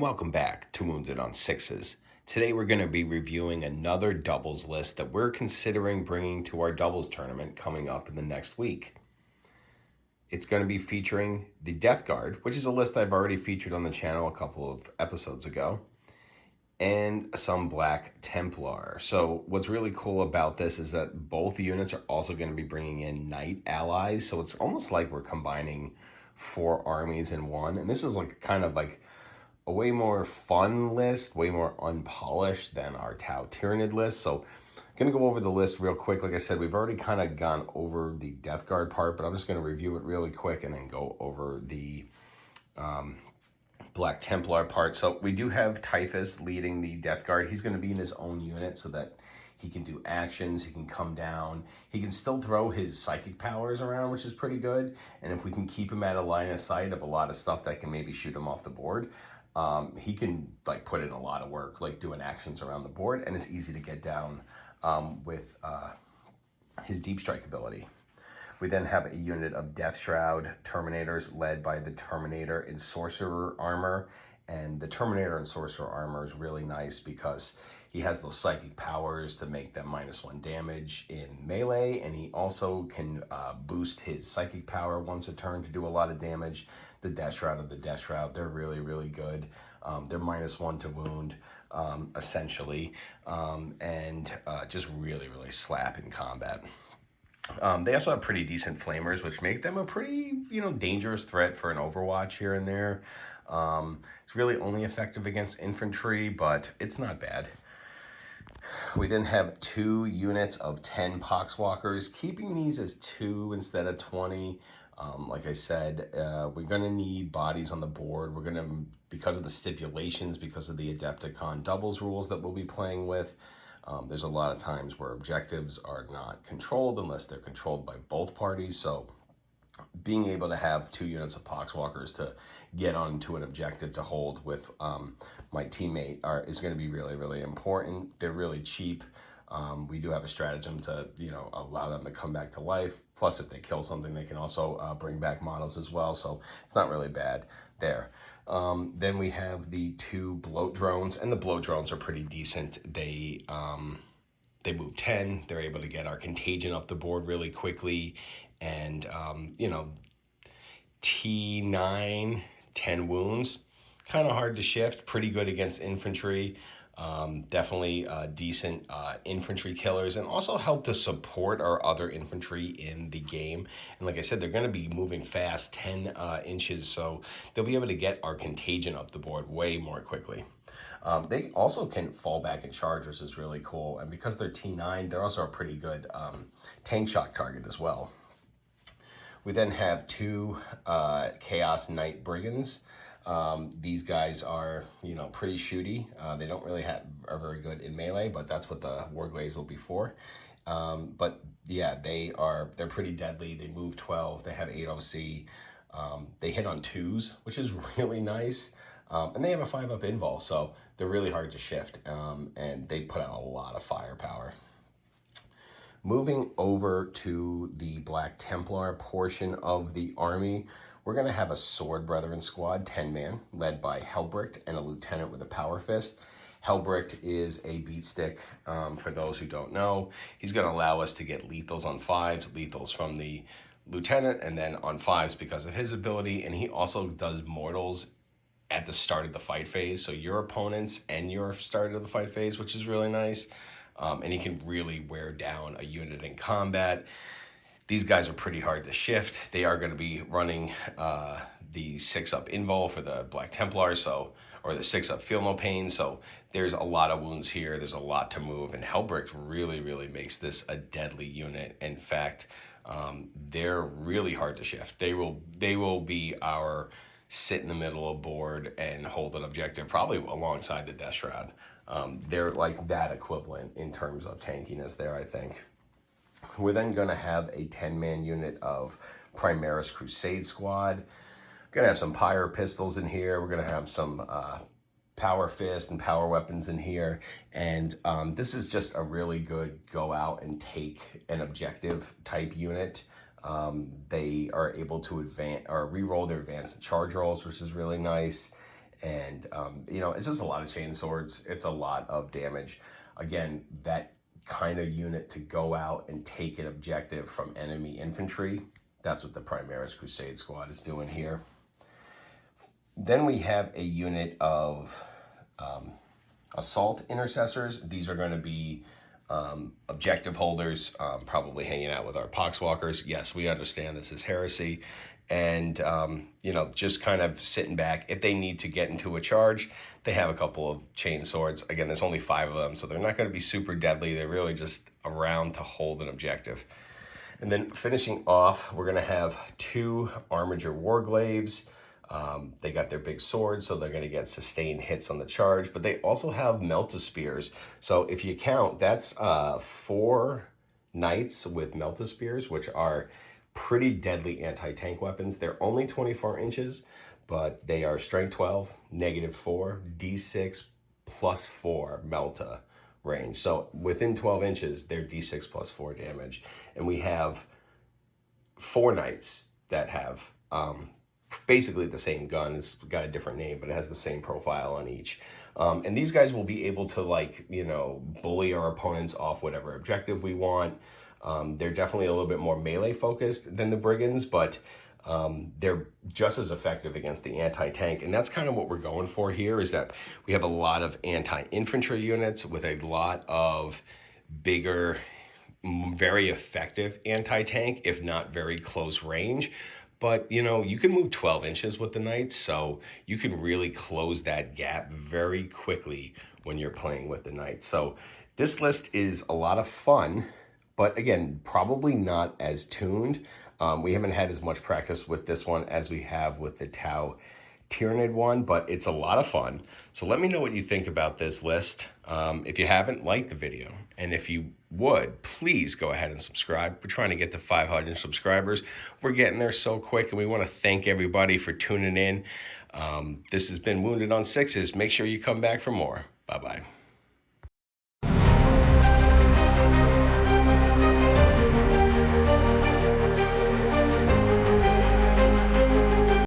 welcome back to Wounded on Sixes. Today we're going to be reviewing another doubles list that we're considering bringing to our doubles tournament coming up in the next week. It's going to be featuring the Death Guard, which is a list I've already featured on the channel a couple of episodes ago, and some Black Templar. So what's really cool about this is that both units are also going to be bringing in Knight allies, so it's almost like we're combining 4 armies in one, and this is like kind of like a way more fun list, way more unpolished than our Tau Tyranid list. So I'm going to go over the list real quick. Like I said, we've already kind of gone over the Death Guard part, but I'm just going to review it really quick and then go over the Black Templar part. So we do have Typhus leading the Death Guard. He's going to be in his own unit so that he can do actions, he can come down, he can still throw his psychic powers around, which is pretty good. And if we can keep him at a line of sight of a lot of stuff that can maybe shoot him off the board, he can like put in a lot of work, like doing actions around the board, and it's easy to get down with his deep strike ability. We then have a unit of Death Shroud Terminators led by the Terminator in Sorcerer armor. And the Terminator in Sorcerer armor is really nice because he has those psychic powers to make them -1 damage in melee, and he also can boost his psychic power once a turn to do a lot of damage. The Death Shroud of the Death Shroud, they're really, really good. They're -1 to wound, essentially, and just really, really slap in combat. They also have pretty decent flamers, which make them a pretty, dangerous threat for an Overwatch here and there. It's really only effective against infantry, but it's not bad. We then have 2 units of 10 Poxwalkers, keeping these as 2 instead of 20. Like I said, we're going to need bodies on the board. We're going to, because of the stipulations, because of the Adepticon doubles rules that we'll be playing with, there's a lot of times where objectives are not controlled unless they're controlled by both parties. So being able to have 2 units of Poxwalkers to get onto an objective to hold with my teammate is going to be really, really important. They're really cheap. We do have a stratagem to, allow them to come back to life. Plus, if they kill something, they can also bring back models as well. So it's not really bad there. Then we have the 2 bloat drones, and the bloat drones are pretty decent. They move 10. They're able to get our contagion up the board really quickly. And, T9, 10 wounds, kind of hard to shift, pretty good against infantry. Definitely decent infantry killers, and also help to support our other infantry in the game. And like I said, they're going to be moving fast, 10 inches, so they'll be able to get our contagion up the board way more quickly. They also can fall back and charge, which is really cool. And because they're T9, they're also a pretty good tank shock target as well. We then have 2 Chaos Knight Brigands. These guys are, pretty shooty. They don't really are very good in melee, but that's what the Warglaives will be for. But yeah, they're pretty deadly. They move 12. They have 8 OC. They hit on 2s, which is really nice. And they have a 5-up invul, so they're really hard to shift. And they put out a lot of firepower. Moving over to the Black Templar portion of the army, we're going to have a Sword Brethren squad, 10-man, led by Helbricht and a lieutenant with a power fist. Helbricht is a beat stick, for those who don't know. He's going to allow us to get lethals on 5s, lethals from the lieutenant, and then on 5s because of his ability. And he also does mortals at the start of the fight phase, so your opponents and your start of the fight phase, which is really nice. And he can really wear down a unit in combat. These guys are pretty hard to shift. They are going to be running the 6-up invul for the Black Templar, or the 6-up Feel No Pain. So there's a lot of wounds here. There's a lot to move, and Helbricht really, really makes this a deadly unit. In fact, they're really hard to shift. They will be our sit in the middle of board and hold an objective, probably alongside the Death Shroud. They're like that equivalent in terms of tankiness there, I think. We're then going to have a 10-man unit of Primaris Crusade squad. We're going to have some Pyre pistols in here. We're going to have some power fist and power weapons in here. And this is just a really good go out and take an objective type unit. They are able to advance or re-roll their advanced charge rolls, which is really nice. And, you know, it's just a lot of chain swords. It's a lot of damage. Again, that kind of unit to go out and take an objective from enemy infantry. That's what the Primaris Crusade Squad is doing here. Then we have a unit of assault intercessors. These are going to be objective holders, probably hanging out with our poxwalkers. Yes, we understand this is heresy. And, you know, just kind of sitting back. If they need to get into a charge, they have a couple of chain swords. Again, there's only 5 of them, so they're not going to be super deadly. They're really just around to hold an objective. And then finishing off, we're going to have 2 Armiger Warglaives. They got their big swords, so they're going to get sustained hits on the charge, but they also have Melt-A-Spears. So if you count, that's 4 knights with Melt-A-Spears, which are pretty deadly anti-tank weapons. They're only 24 inches, but they are strength 12, -4, d6 +4 Melta range. So within 12 inches, they're d6 +4 damage. And we have 4 knights that have basically the same gun. It's got a different name, but it has the same profile on each. And these guys will be able to, like, you know, bully our opponents off whatever objective we want. They're definitely a little bit more melee focused than the brigands, but they're just as effective against the anti-tank. And that's kind of what we're going for here, is that we have a lot of anti-infantry units with a lot of bigger, very effective anti-tank, if not very close range. But, you know, you can move 12 inches with the knights, so you can really close that gap very quickly when you're playing with the knights. So this list is a lot of fun, but again, probably not as tuned. We haven't had as much practice with this one as we have with the Tau Tyranid one, but it's a lot of fun. So let me know what you think about this list. If you haven't, like the video. And if you would, please go ahead and subscribe. We're trying to get to 500 subscribers. We're getting there so quick, and we want to thank everybody for tuning in. This has been Wounded on Sixes. Make sure you come back for more. Bye-bye.